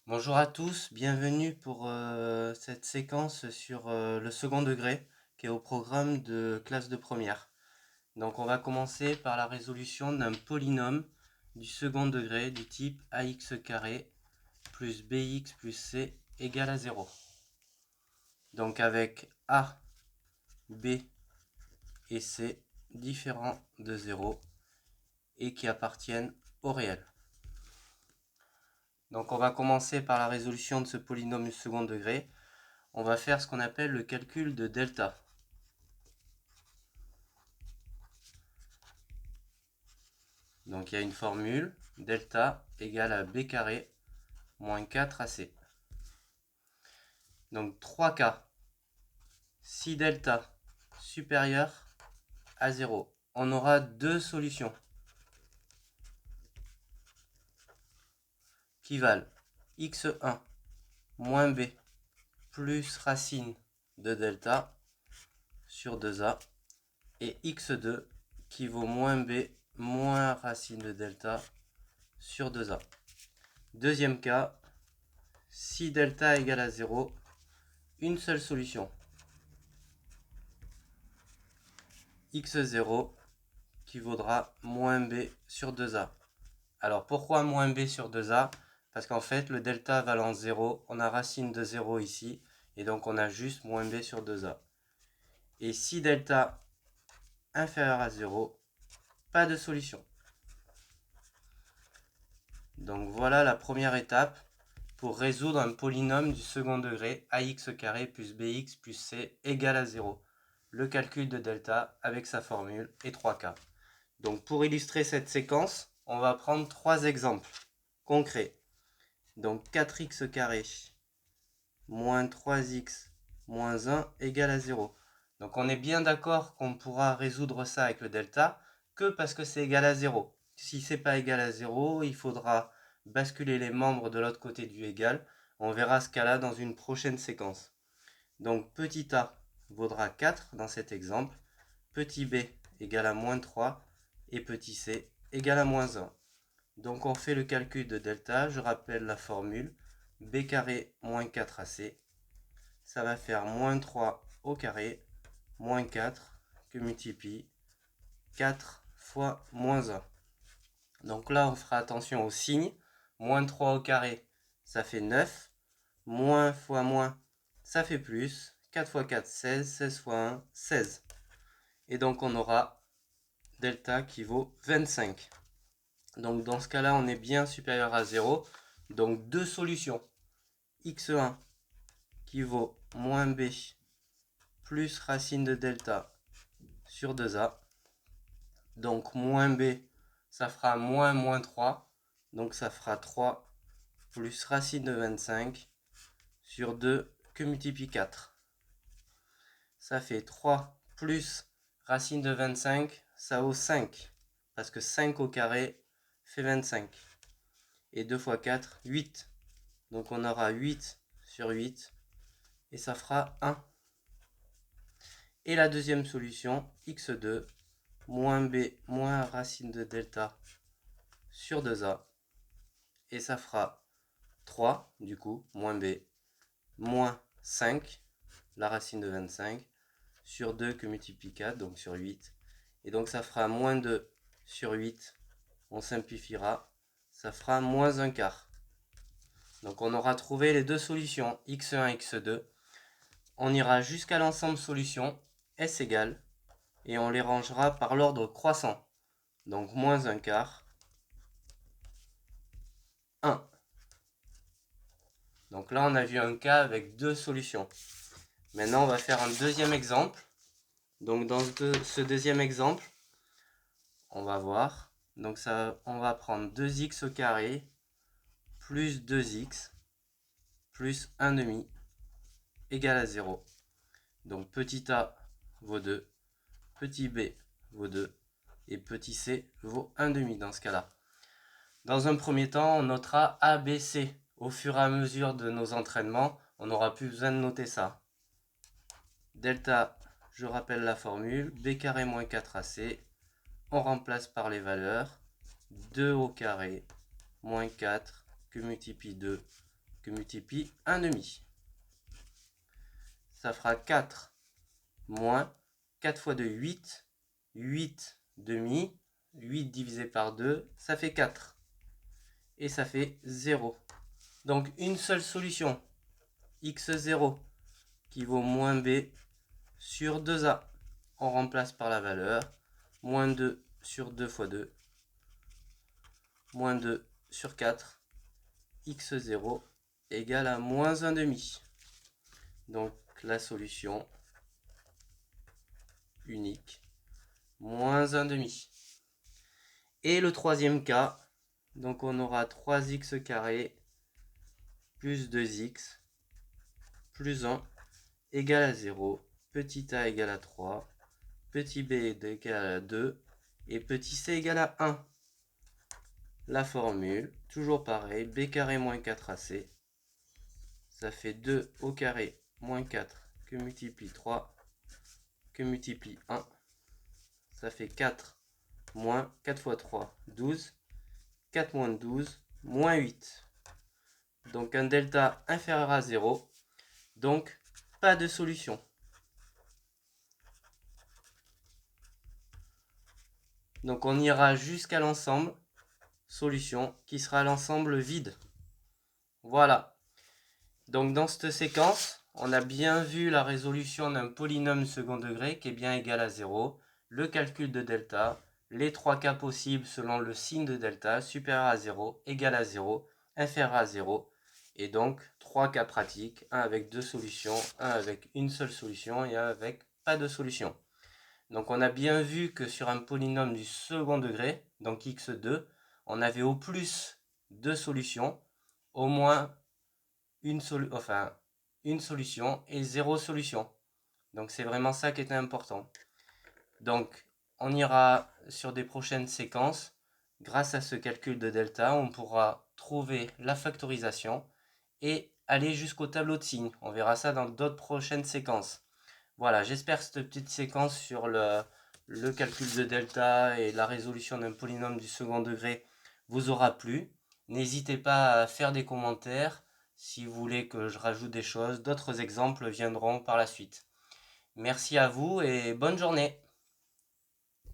Bonjour à tous, bienvenue pour cette séquence sur le second degré qui est au programme de classe de première. Donc on va commencer par la résolution d'un polynôme du second degré du type ax carré plus bx plus c égale à 0. Donc avec a, b et c différents de 0 et qui appartiennent au réel. Donc on va commencer par la résolution de ce polynôme du second degré. On va faire ce qu'on appelle le calcul de delta. Donc il y a une formule, delta égale à b carré moins 4ac. Donc 3 cas. Si delta supérieur à 0, on aura deux solutions qui valent x1 moins b plus racine de delta sur 2a et x2 qui vaut moins b moins racine de delta sur 2a. Deuxième cas, si delta égale à 0, une seule solution, x0 qui vaudra moins b sur 2a. Alors pourquoi moins b sur 2a? Parce qu'en fait le delta valant 0, on a racine de 0 ici, et donc on a juste moins b sur 2a. Et si delta inférieur à 0, pas de solution. Donc voilà la première étape pour résoudre un polynôme du second degré ax carré plus bx plus c égale à 0. Le calcul de delta avec sa formule et 3 cas. Donc pour illustrer cette séquence, on va prendre trois exemples concrets. Donc 4x carré moins 3x moins 1 égale à 0. Donc on est bien d'accord qu'on pourra résoudre ça avec le delta que parce que c'est égal à 0. Si c'est pas égal à 0, il faudra basculer les membres de l'autre côté du égal. On verra ce cas-là dans une prochaine séquence. Donc petit a vaudra 4 dans cet exemple, petit b égale à moins 3 et petit c égale à moins 1. Donc on fait le calcul de delta, je rappelle la formule, b carré moins 4ac, ça va faire moins 3 au carré, moins 4 que multiplie 4 fois moins 1. Donc là on fera attention au signe, moins 3 au carré, ça fait 9, moins fois moins, ça fait plus, 4 fois 4, 16, 16 fois 1, 16. Et donc on aura delta qui vaut 25. Donc dans ce cas-là, on est bien supérieur à 0. Donc deux solutions. x1 qui vaut moins b plus racine de delta sur 2a. Donc moins b, ça fera moins moins 3. Donc ça fera 3 plus racine de 25 sur 2 que multiplie 4. Ça fait 3 plus racine de 25, ça vaut 5. Parce que 5 au carré fait 25. Et 2 fois 4, 8. Donc on aura 8 sur 8 et ça fera 1. Et la deuxième solution, x2 moins b moins racine de delta sur 2a. Et ça fera 3 du coup, moins b moins 5, la racine de 25, sur 2 que multiplie 4, donc sur 8. Et donc ça fera moins 2 sur 8. On simplifiera, ça fera moins 1 quart. Donc on aura trouvé les deux solutions, x1 et x2. On ira jusqu'à l'ensemble solution, S égale, et on les rangera par l'ordre croissant. Donc moins 1 quart, 1. Donc là on a vu un cas avec deux solutions. Maintenant on va faire un deuxième exemple. Donc dans ce deuxième exemple, on va voir. Donc ça, on va prendre 2x au carré plus 2x plus 1 demi égale à 0. Donc petit a vaut 2, petit b vaut 2 et petit c vaut 1 demi dans ce cas-là. Dans un premier temps, on notera A, B, C. Au fur et à mesure de nos entraînements, on n'aura plus besoin de noter ça. Delta, je rappelle la formule, b carré moins 4ac, on remplace par les valeurs, 2 au carré moins 4 que multiplie 2 que multiplie 1/2. Ça fera 4 moins 4 fois 2, 8. 8 demi. 8 divisé par 2, ça fait 4. Et ça fait 0. Donc une seule solution, x0, qui vaut moins b sur 2a. On remplace par la valeur, moins 2 sur 2 fois 2, moins 2 sur 4, x0 égale à moins 1/2. Donc la solution unique, moins 1/2. Et le troisième cas, donc on aura 3x carré plus 2x plus 1 égale à 0, petit a égale à 3, petit b égale à 2 et petit c égale à 1. La formule, toujours pareil, b carré moins 4ac, ça fait 2 au carré moins 4 que multiplie 3 que multiplie 1, ça fait 4 moins 4 fois 3, 12, 4 moins 12, moins 8. Donc un delta inférieur à 0, donc pas de solution. Donc on ira jusqu'à l'ensemble solution qui sera l'ensemble vide. Voilà. Donc dans cette séquence, on a bien vu la résolution d'un polynôme second degré qui est bien égal à 0, le calcul de delta, les trois cas possibles selon le signe de delta, supérieur à 0, égal à 0, inférieur à 0, et donc trois cas pratiques, un avec deux solutions, un avec une seule solution et un avec pas de solution. Donc on a bien vu que sur un polynôme du second degré, donc x2, on avait au plus deux solutions, au moins une solution et zéro solution. Donc c'est vraiment ça qui était important. Donc on ira sur des prochaines séquences. Grâce à ce calcul de delta, on pourra trouver la factorisation et aller jusqu'au tableau de signes. On verra ça dans d'autres prochaines séquences. Voilà, j'espère que cette petite séquence sur le calcul de delta et la résolution d'un polynôme du second degré vous aura plu. N'hésitez pas à faire des commentaires si vous voulez que je rajoute des choses. D'autres exemples viendront par la suite. Merci à vous et bonne journée.